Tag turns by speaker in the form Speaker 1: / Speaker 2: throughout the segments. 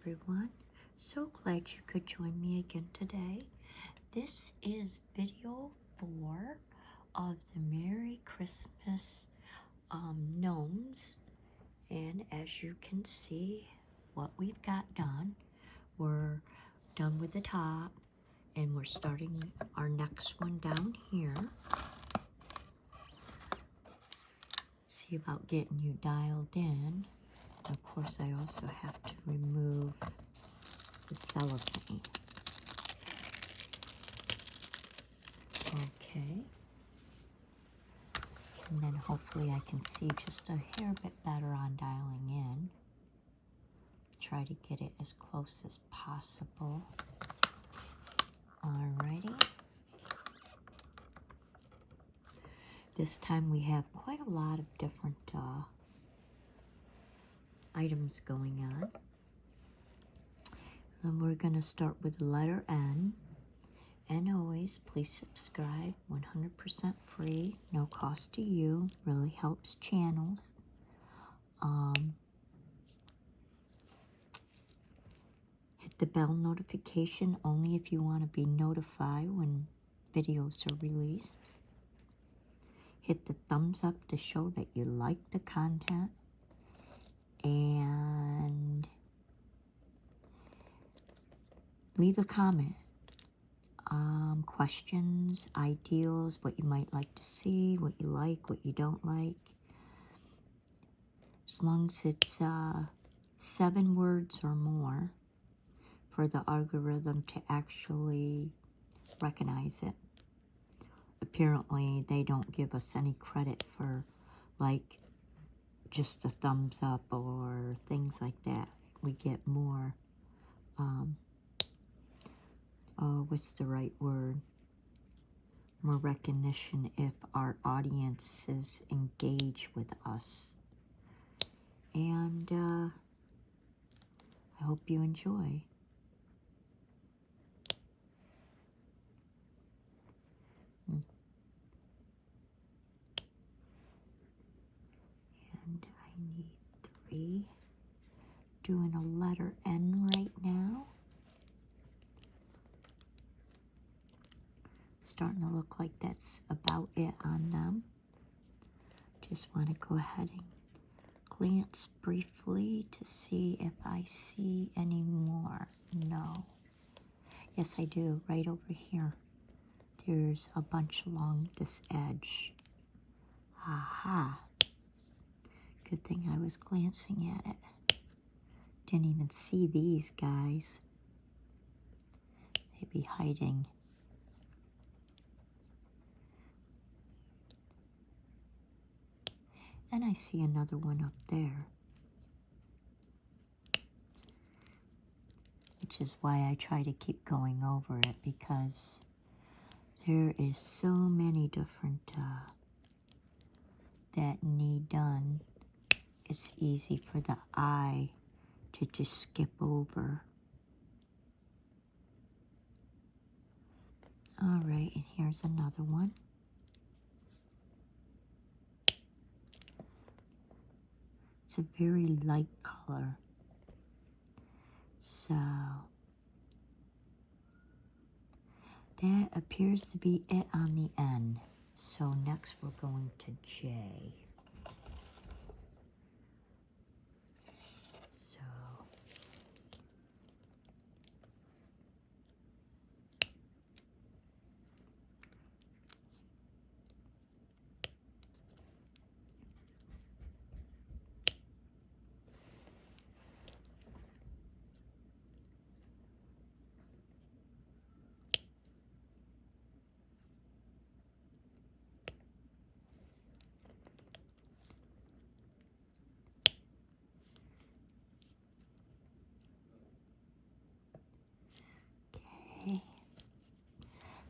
Speaker 1: everyone. So glad you could join me again today. This is video 4 of the Merry Christmas gnomes. And as you can see what we've got done, we're done with the top and we're starting our next one down here. See about getting you dialed in. Of course, I also have to remove the cellophane. Okay. And then hopefully I can see just a hair bit better on dialing in. Try to get it as close as possible. Alrighty. This time we have quite a lot of different items going on. Then we're going to start with the letter N. And always, please subscribe, 100% free, no cost to you, really helps channels. Hit the bell notification only if you want to be notified when videos are released. Hit the thumbs up to show that you like the content. And leave a comment. Questions, ideals, what you might like to see, what you like, what you don't like. As long as it's 7 words or more for the algorithm to actually recognize it. Apparently, they don't give us any credit for like just a thumbs up or things like that. We get more, what's the right word? More recognition if our audiences engage with us. And I hope you enjoy. And I need 3. Doing a letter N right now. Starting to look like that's about it on them. Just want to go ahead and glance briefly to see if I see any more. No. Yes, I do. Right over here. There's a bunch along this edge. Aha. Good thing I was glancing at it. Didn't even see these guys. They'd be hiding. And I see another one up there. Which is why I try to keep going over it, because there is so many different that need done. It's easy for the eye to just skip over. All right, and here's another one. It's a very light color. So that appears to be it on the end. So next we're going to J. So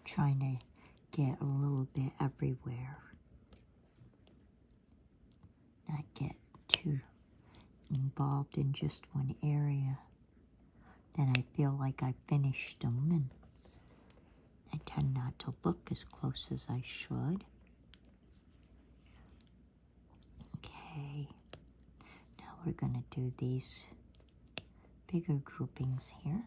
Speaker 1: trying to get a little bit everywhere. Not get too involved in just one area. Then I feel like I finished them, and I tend not to look as close as I should. Okay, now we're going to do these bigger groupings here.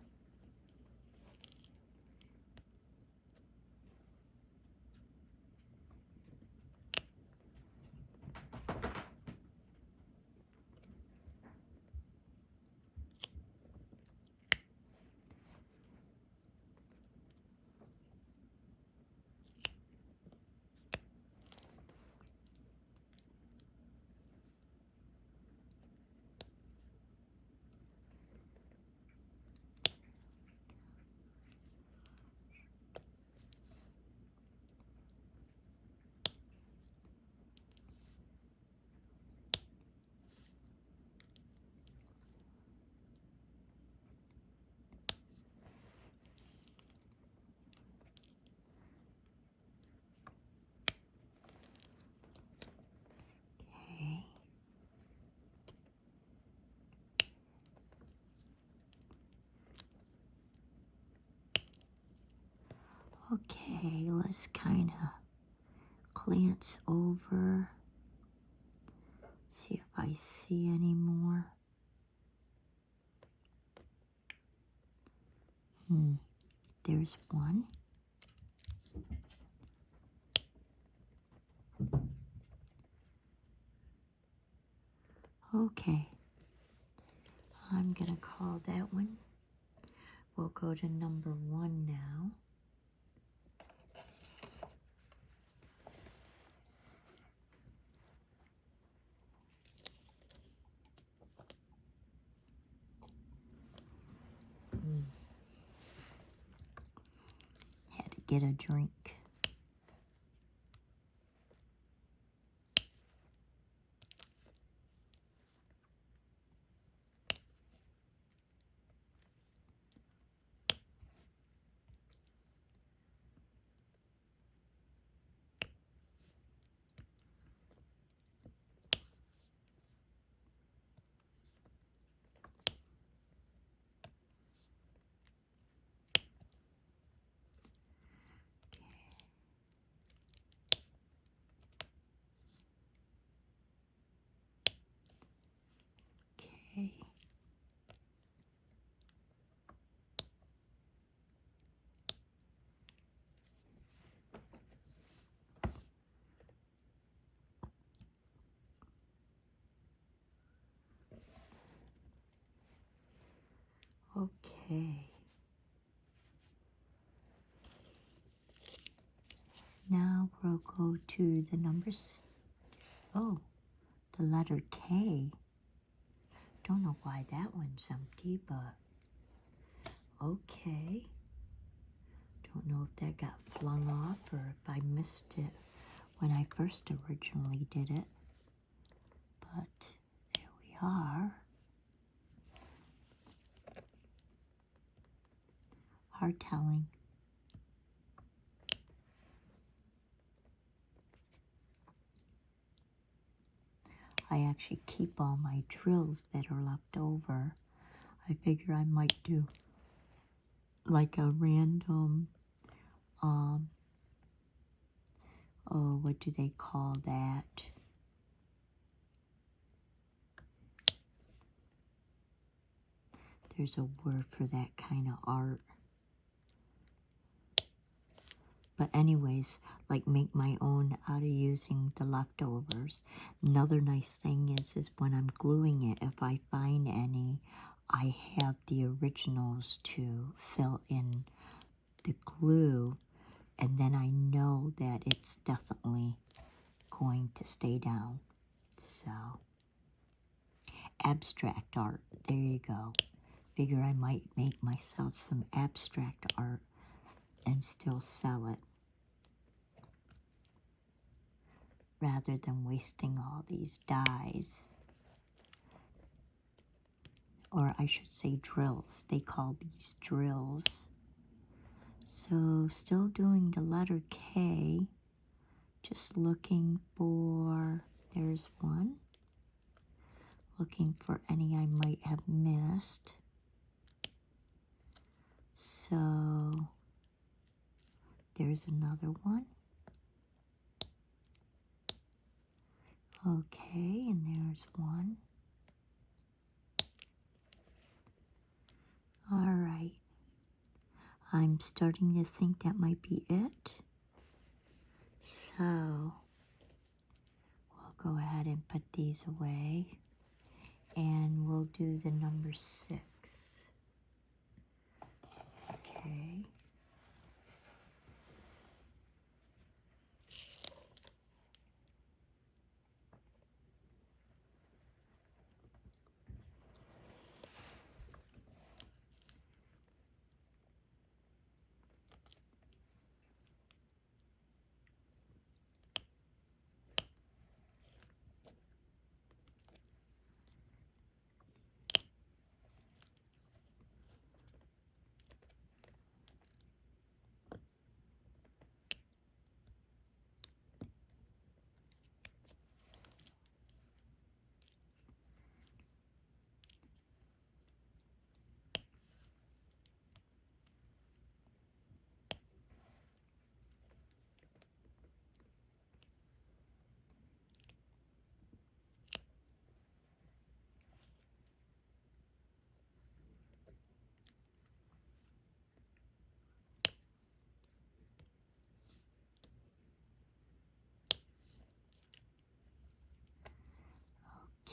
Speaker 1: Okay, let's kind of glance over, see if I see any more. There's one. Okay, I'm gonna call that one. We'll go to number 1 now. Had to get a drink. Okay. Okay. Now we'll go to the numbers. Oh, the letter K. Don't know why that one's empty, but okay. Don't know if that got flung off or if I missed it when I first originally did it. But there we are. Hard telling. I actually keep all my drills that are left over. I figure I might do like a random, oh, what do they call that? There's a word for that kind of art. But anyways, like make my own out of using the leftovers. Another nice thing is when I'm gluing it, if I find any, I have the originals to fill in the glue, and then I know that it's definitely going to stay down. So, abstract art, there you go. Figure I might make myself some abstract art and still sell it, rather than wasting all these dyes. Or I should say drills. They call these drills. So still doing the letter K. Just looking for, there's one. Looking for any I might have missed. So there's another one. Okay, and there's one. I'm starting to think that might be it. So we'll go ahead and put these away, and we'll do the number 6. Okay.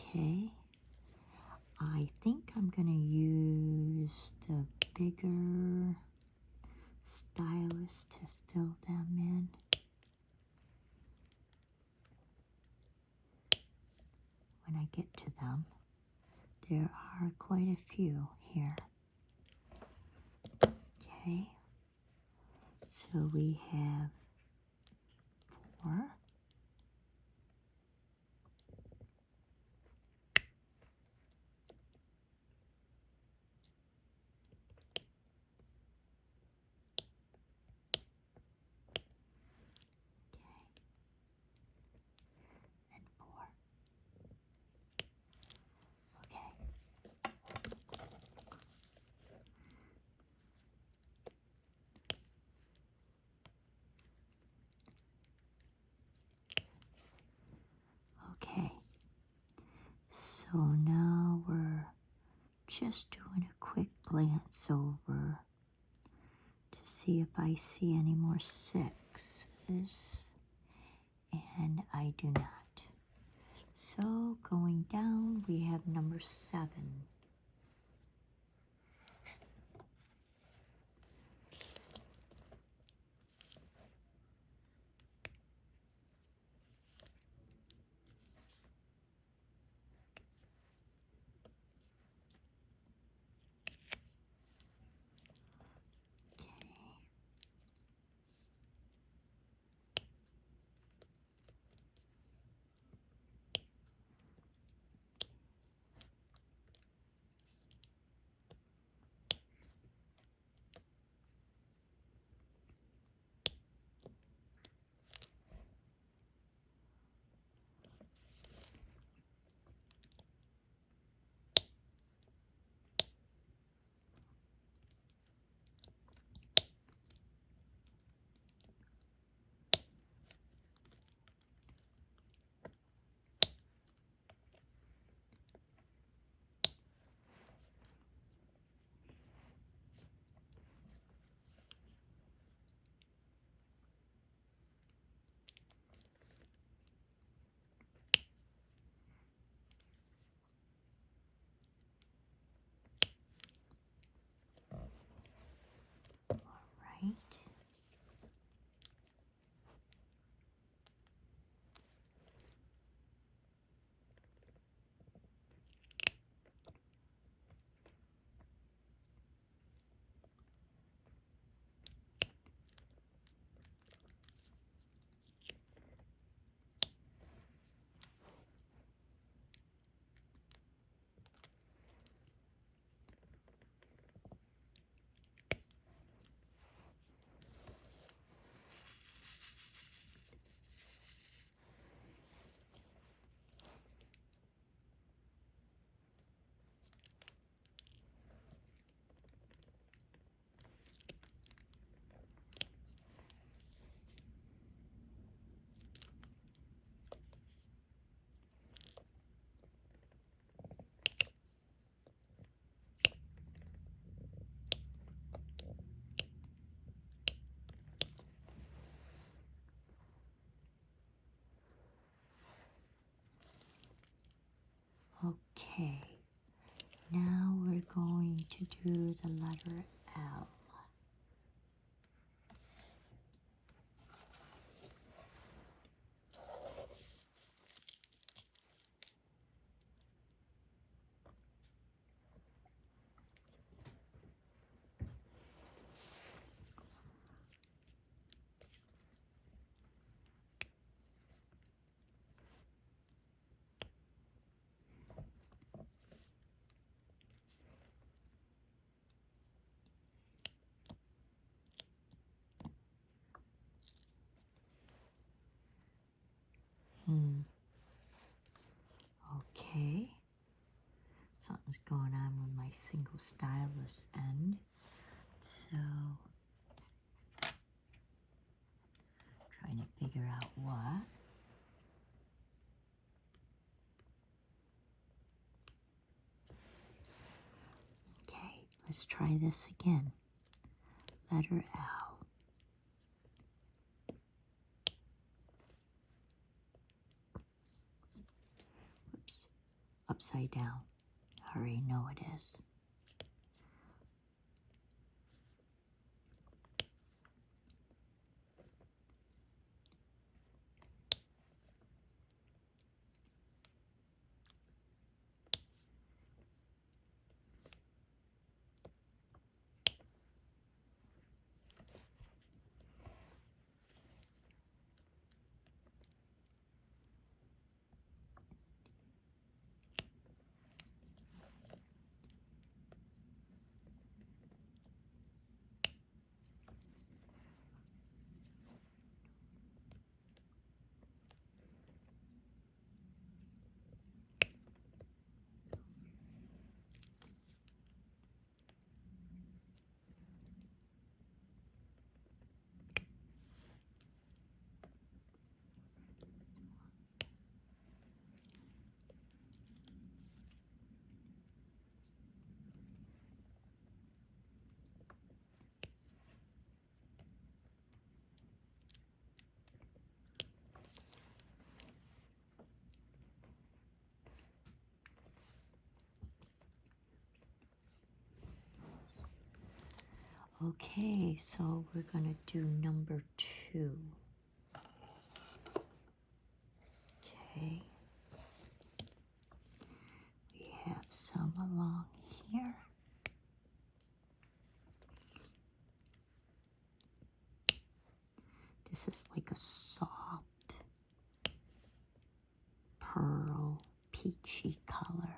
Speaker 1: Okay. I think I'm going to use the bigger stylus to fill them in. When I get to them, there are quite a few here. Okay, so we have 4. And 4. Okay. Okay. So now we're just doing a quick glance over to see if I see any more 6s, and I do not. So going down, we have number 7. going to do the letter L. Okay. Something's going on with my single stylus end. So, trying to figure out what. Okay, let's try this again. Letter L. Oops, upside down. I already know it is. Okay, so we're going to do number 2. Okay. We have some along here. This is like a soft pearl peachy color.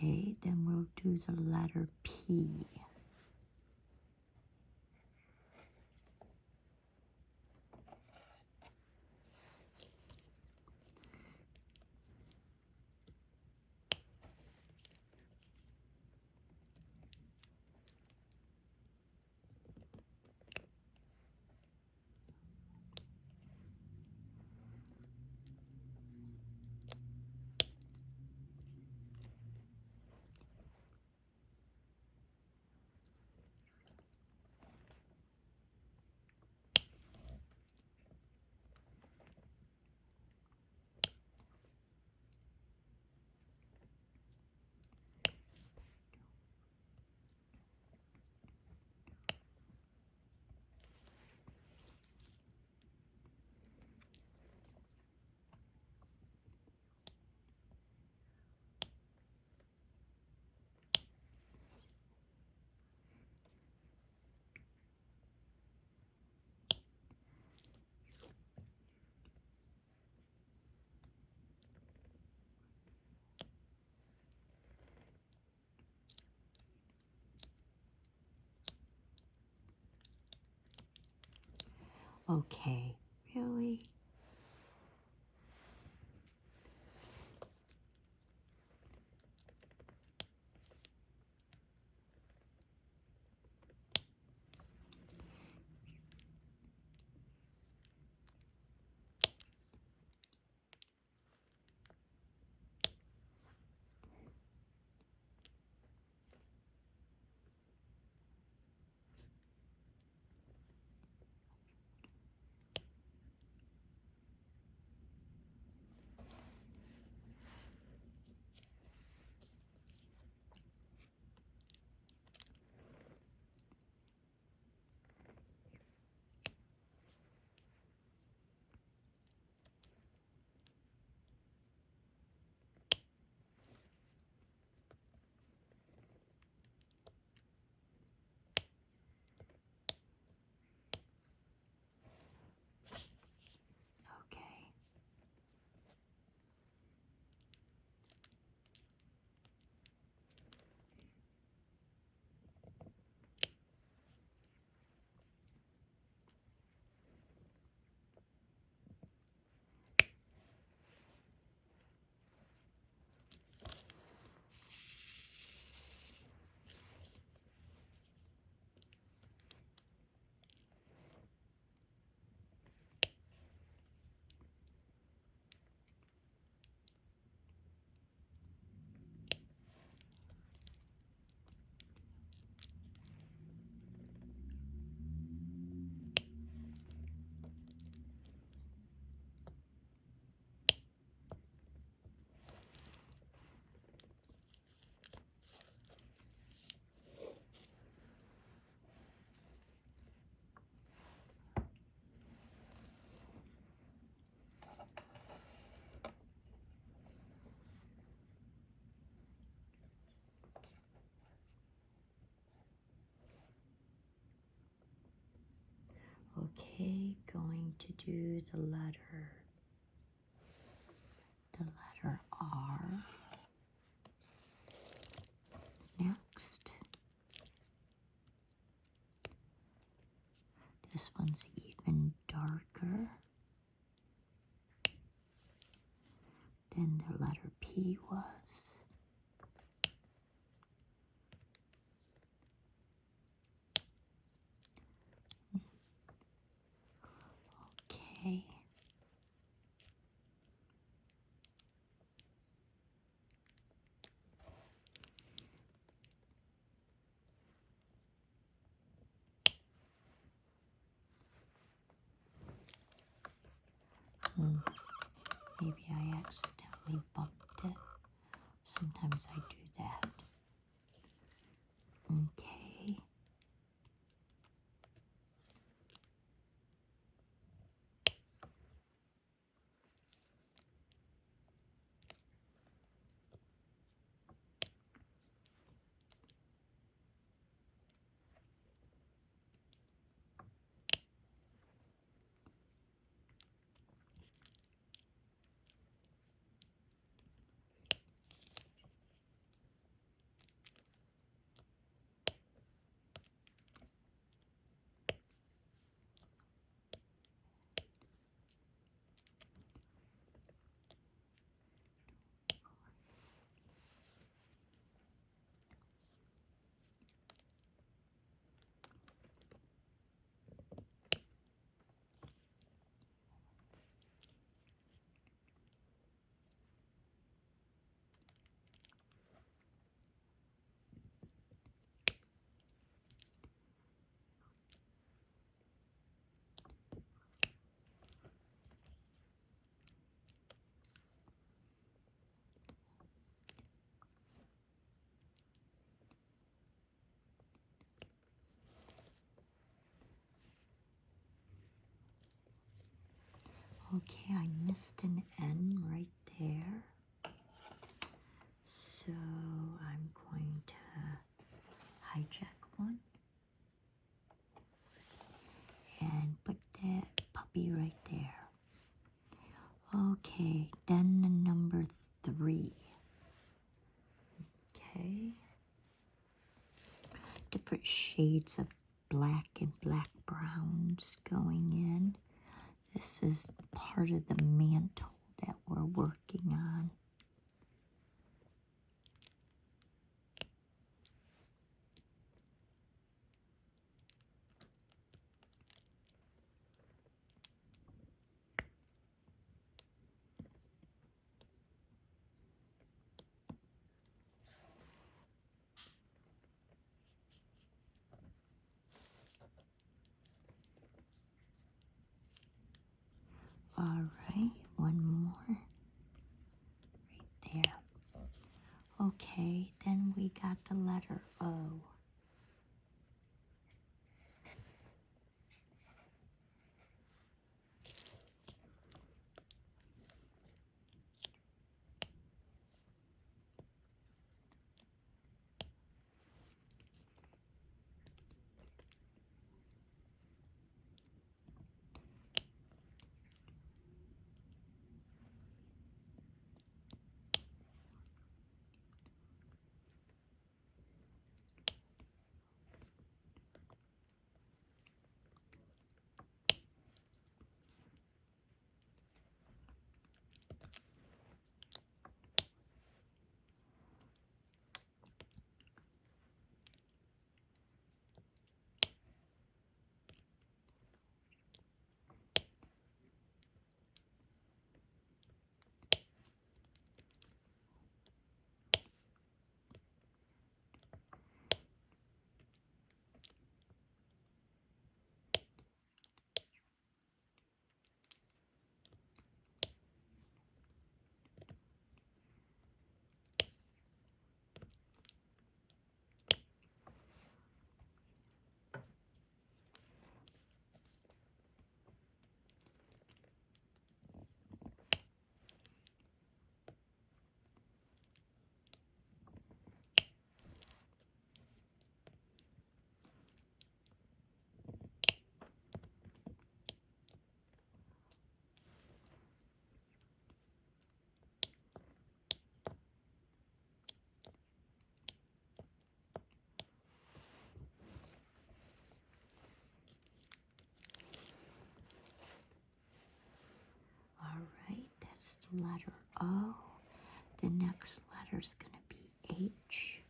Speaker 1: Okay, then we'll do the letter P. Okay, really? Okay. Okay, going to do the letter R next. This one's even darker than the letter P was. Okay. Maybe I accidentally bumped it. Sometimes I do that. Okay. Okay, I missed an N right there. So I'm going to hijack one and put that puppy right there. Okay, then the number 3. Okay. Different shades of black and black browns going in. This is part of the mantle that we're working on. All right, one more right there. Okay, then we got the letter O. All right, that's the letter O. The next letter is going to be H.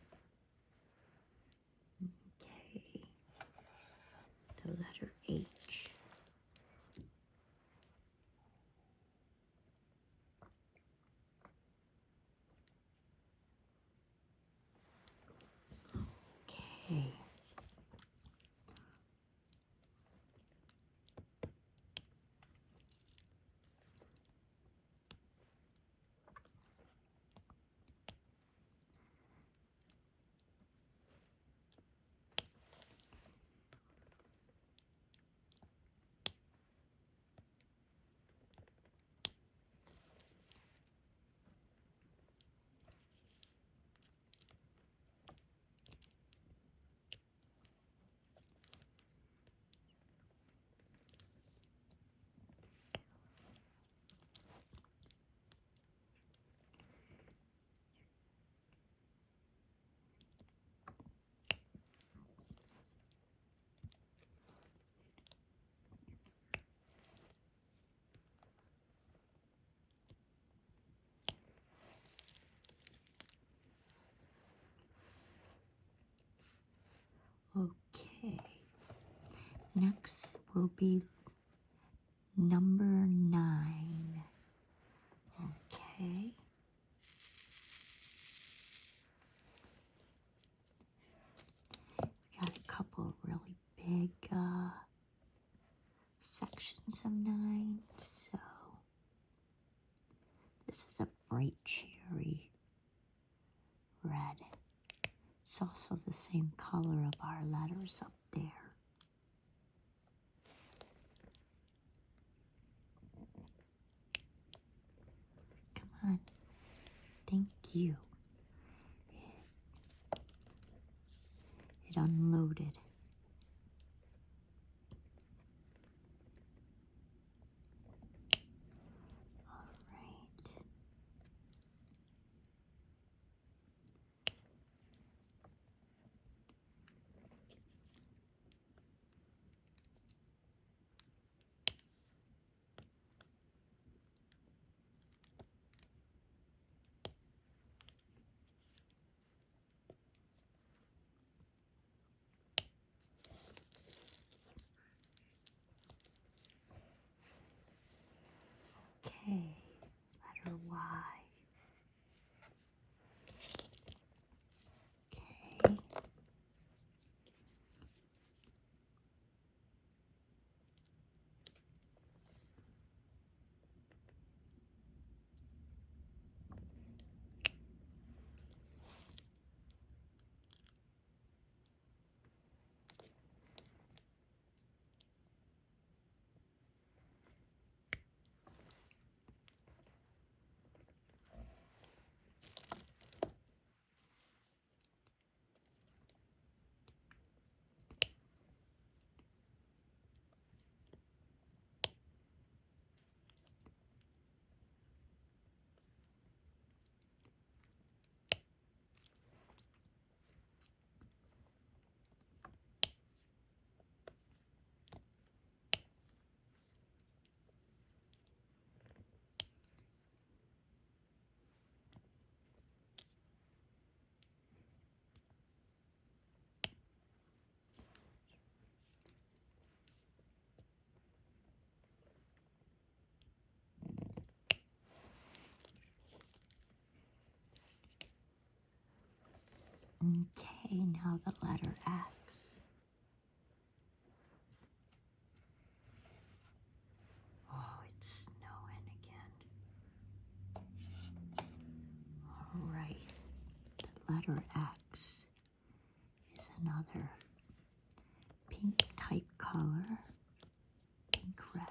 Speaker 1: Okay, the letter H. Okay. Okay. Next will be number 9. Okay. We got a couple really big sections of 9. So this is a bright cherry red. It's also the same color of our letters up there. Thank you. It unloaded. All right. Okay, letter Y. Okay. Okay, now the letter X. Oh, it's snowing again. All right, the letter X is another pink type color, pink red.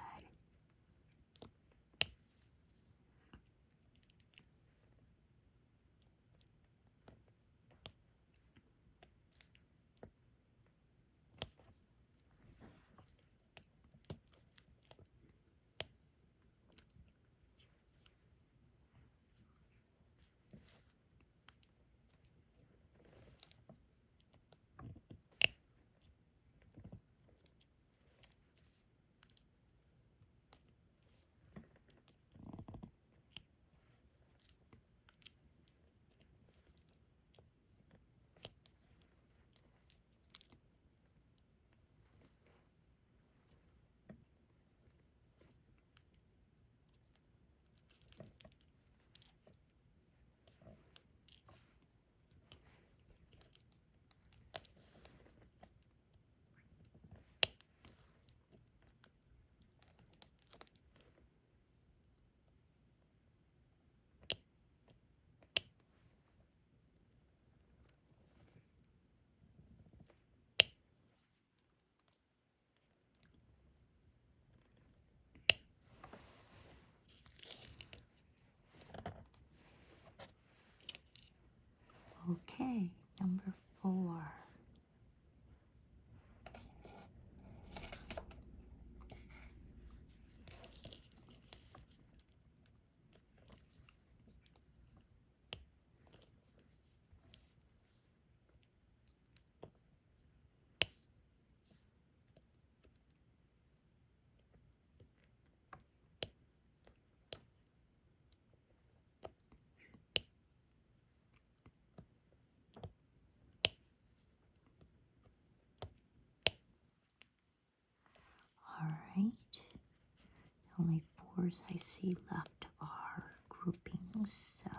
Speaker 1: Okay, number 4. All right. The only 4s I see left are groupings, so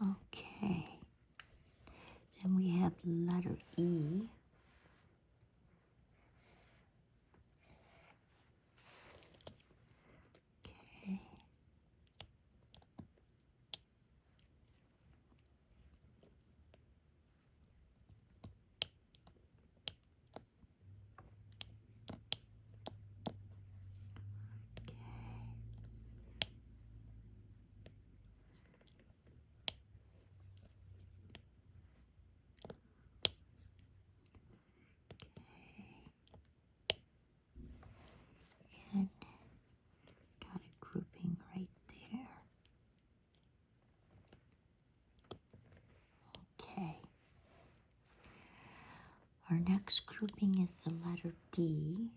Speaker 1: okay. Then we have the letter E. Okay. Our next grouping is the letter D.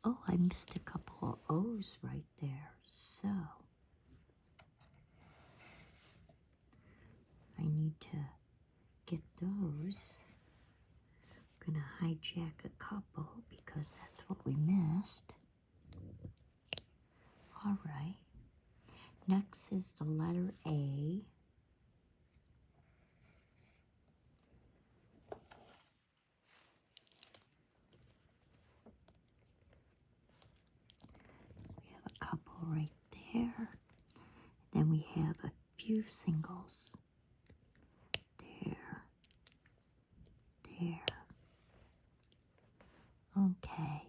Speaker 1: Oh, I missed a couple of O's right there. So I need to get those. I'm gonna hijack a couple because that's what we missed. All right. Next is the letter A. We have a couple right there. Then we have a few singles. There. There. Okay.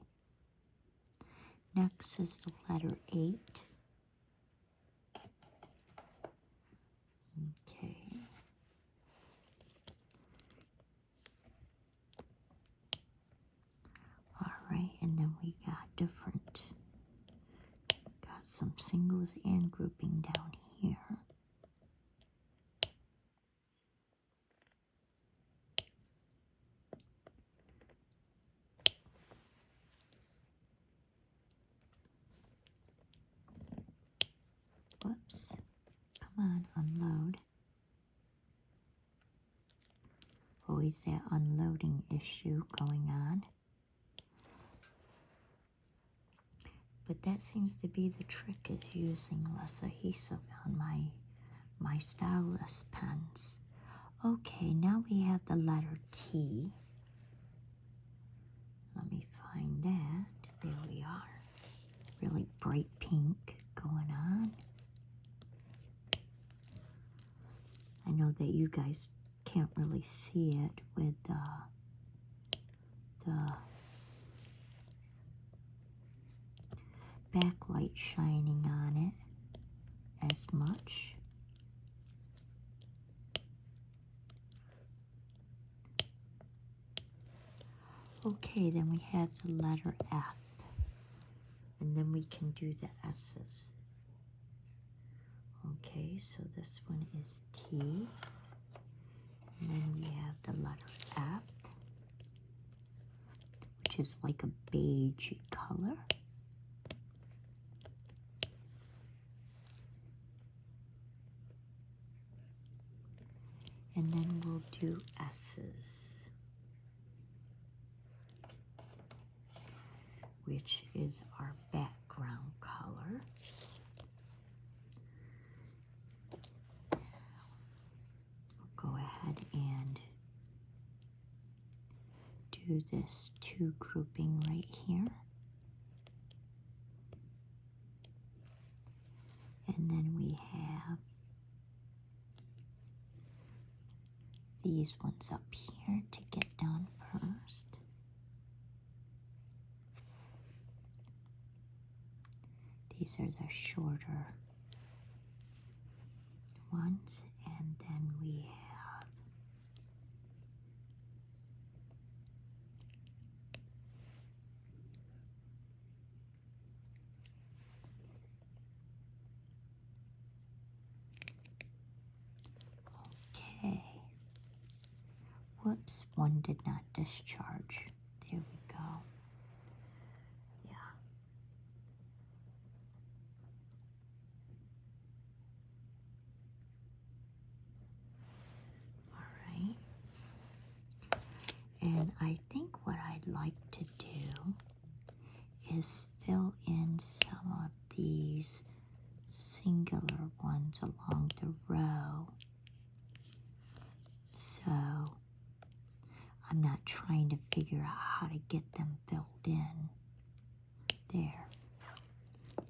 Speaker 1: Next is the letter 8. Okay. All right, and then we got some singles and grouping down here. Whoops. Come on, unload. Always that unloading issue going on. But that seems to be the trick, is using less adhesive on my stylus pens. Okay, now we have the letter T. Let me find that. There we are. Really bright pink going on. I know that you guys can't really see it with the backlight shining on it as much. Okay, then we have the letter F, and then we can do the S's. Okay, so this one is T, and then we have the letter F, which is like a beige color. And then we'll do S's, which is our background color. We'll go ahead and do this 2 grouping right here. And then we have these ones up here to get done first. These are the shorter ones, and then we have okay. Whoops, one did not discharge. There we go. Yeah. All right. And I think what I'd like to do is fill in some of these singular ones along the row. So I'm not trying to figure out how to get them filled in. There.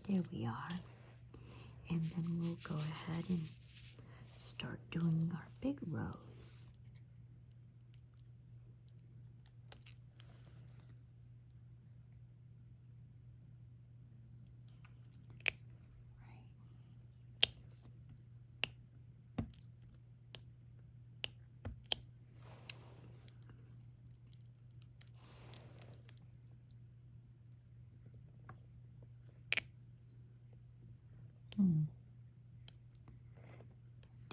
Speaker 1: There we are. And then we'll go ahead and start doing our big rows. Right.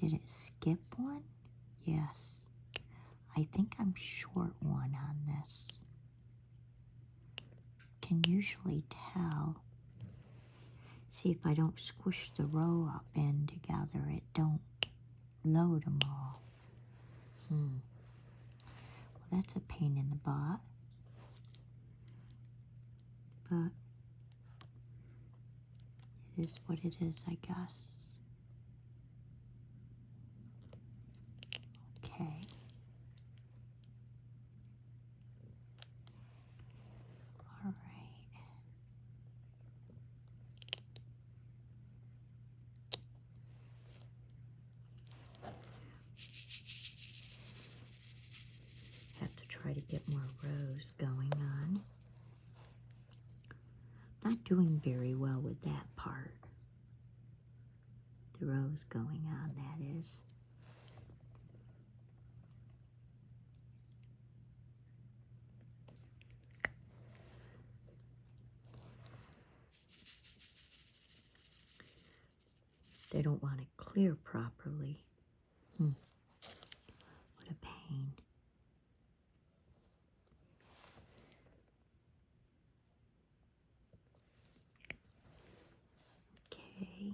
Speaker 1: Did it skip one? Yes. I think I'm short one on this. Can usually tell. See, if I don't squish the row up in together, it don't load them all. Well, that's a pain in the butt. But it is what it is, I guess. Okay. All right. Have to try to get more rows going on. Not doing very well with that part. The rows going on, that is. They don't want it clear properly. What a pain. Okay.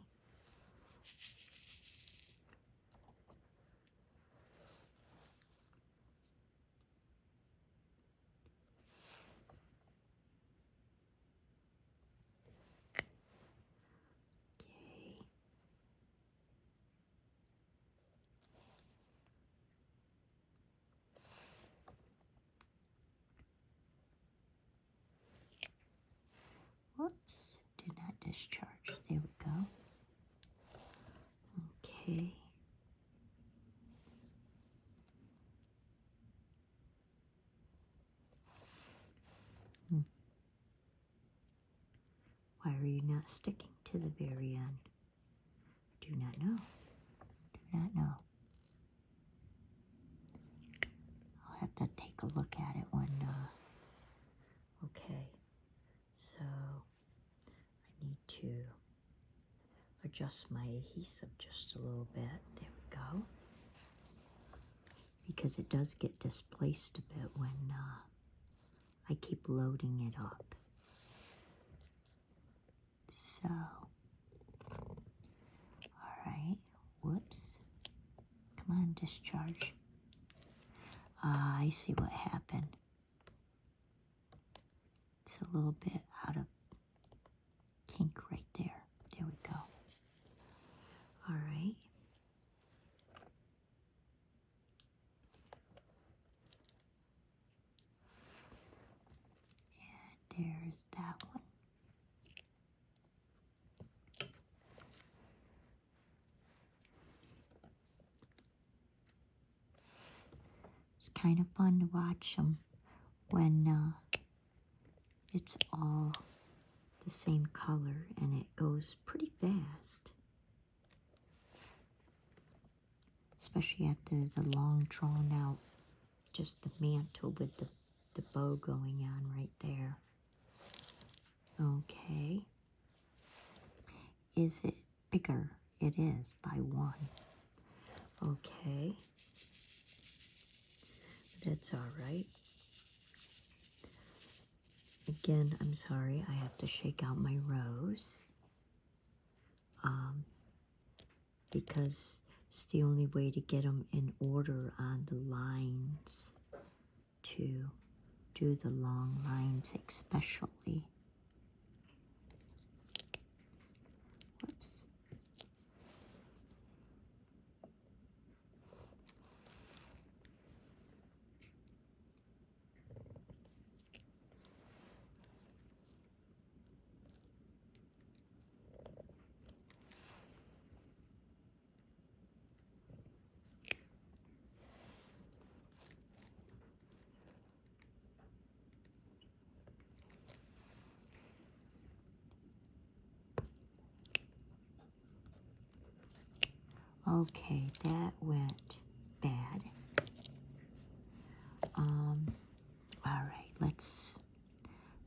Speaker 1: Okay. Whoops, did not discharge. There we go. Okay. Why are you not sticking to the very end? Do not know. Do not know. I'll have to take a look at it when, okay. So, I need to adjust my adhesive just a little bit. There we go. Because it does get displaced a bit when I keep loading it up. So, all right, whoops. Come on, discharge. I see what happened. It's a little bit out of kink right there. There we go. All right. And there's that one. It's kind of fun to watch them when it's all the same color and it goes pretty fast. Especially after the long drawn out, just the mantle with the bow going on right there. Okay. Is it bigger? It is by 1. Okay. That's all right. Again, I'm sorry, I have to shake out my rows. Because it's the only way to get them in order on the lines, to do the long lines especially. Whoops. Okay, that went bad. All right, let's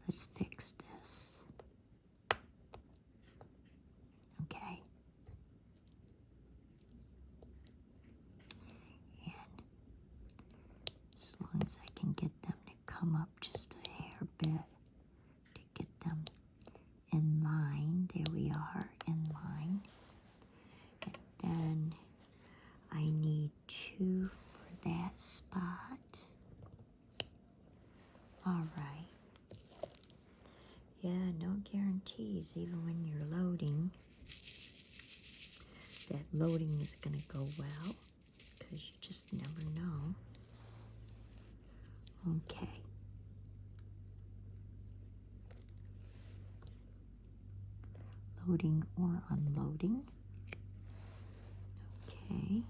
Speaker 1: fix this. Okay. days, even when you're loading, that loading is going to go well, because you just never know. Okay. Loading or unloading. Okay.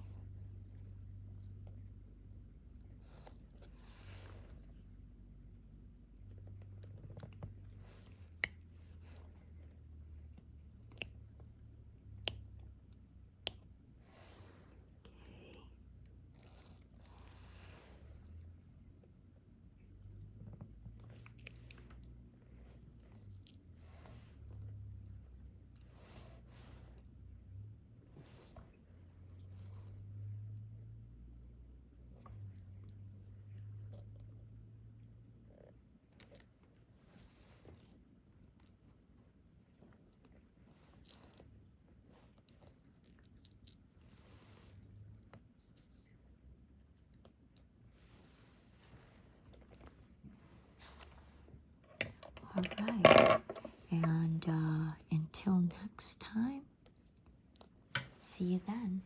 Speaker 1: All right, and until next time, see you then.